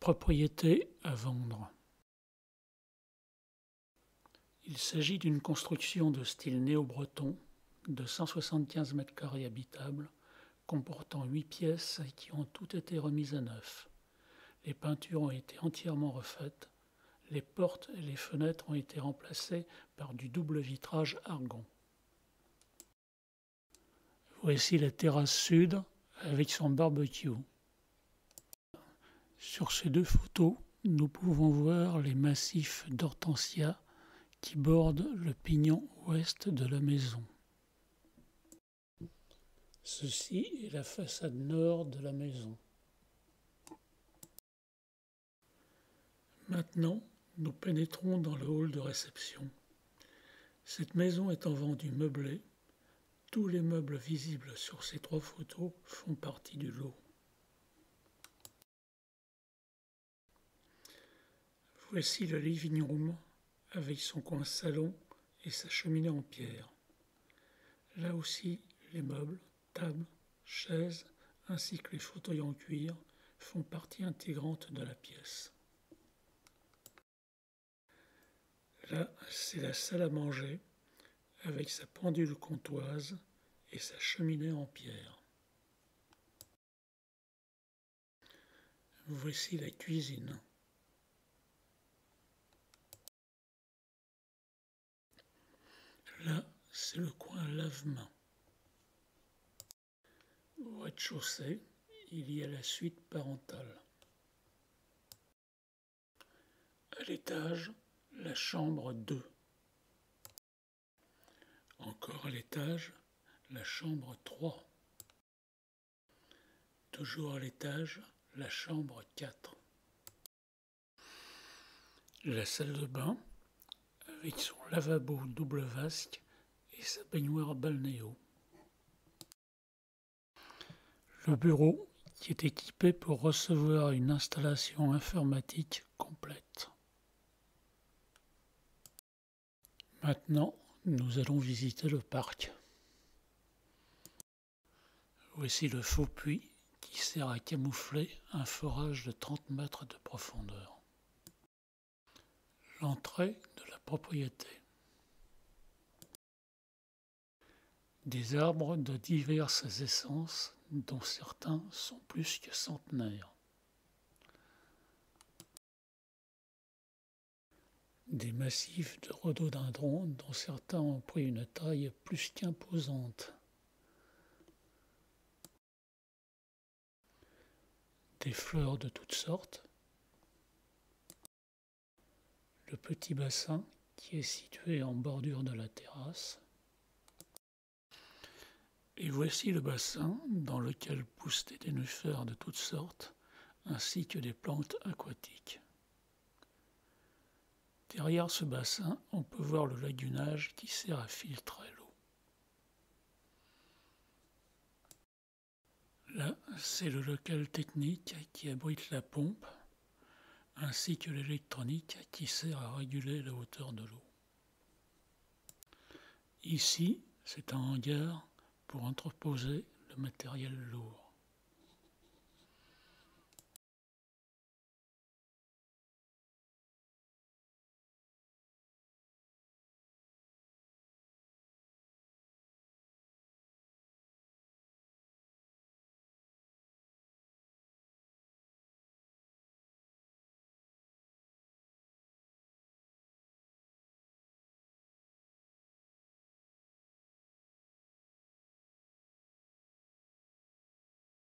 Propriété à vendre. Il s'agit d'une construction de style néo-breton de 175 m² habitables, comportant 8 pièces qui ont toutes été remises à neuf. Les peintures ont été entièrement refaites. Les portes et les fenêtres ont été remplacées par du double vitrage argon. Voici la terrasse sud avec son barbecue. Sur ces deux photos, nous pouvons voir les massifs d'hortensias qui bordent le pignon ouest de la maison. Ceci est la façade nord de la maison. Maintenant, nous pénétrons dans le hall de réception. Cette maison étant vendue meublée, tous les meubles visibles sur ces trois photos font partie du lot. Voici le living room avec son coin salon et sa cheminée en pierre. Là aussi, les meubles, tables, chaises, ainsi que les fauteuils en cuir font partie intégrante de la pièce. Là, c'est la salle à manger avec sa pendule comtoise et sa cheminée en pierre. Voici la cuisine. Là, c'est le coin lave-mains. Au rez-de-chaussée, il y a la suite parentale. À l'étage, la chambre 2. Encore à l'étage, la chambre 3. Toujours à l'étage, la chambre 4. La salle de bain, avec son lavabo double vasque et sa baignoire balnéo. Le bureau, qui est équipé pour recevoir une installation informatique complète. Maintenant, nous allons visiter le parc. Voici le faux puits qui sert à camoufler un forage de 30 mètres de profondeur. L'entrée de la propriété. Des arbres de diverses essences, dont certains sont plus que centenaires. Des massifs de rhododendrons dont certains ont pris une taille plus qu'imposante. Des fleurs de toutes sortes. Le petit bassin qui est situé en bordure de la terrasse. Et voici le bassin dans lequel poussent des nénuphars de toutes sortes, ainsi que des plantes aquatiques. Derrière ce bassin, on peut voir le lagunage qui sert à filtrer l'eau. Là, c'est le local technique qui abrite la pompe, ainsi que l'électronique qui sert à réguler la hauteur de l'eau. Ici, c'est un hangar pour entreposer le matériel lourd.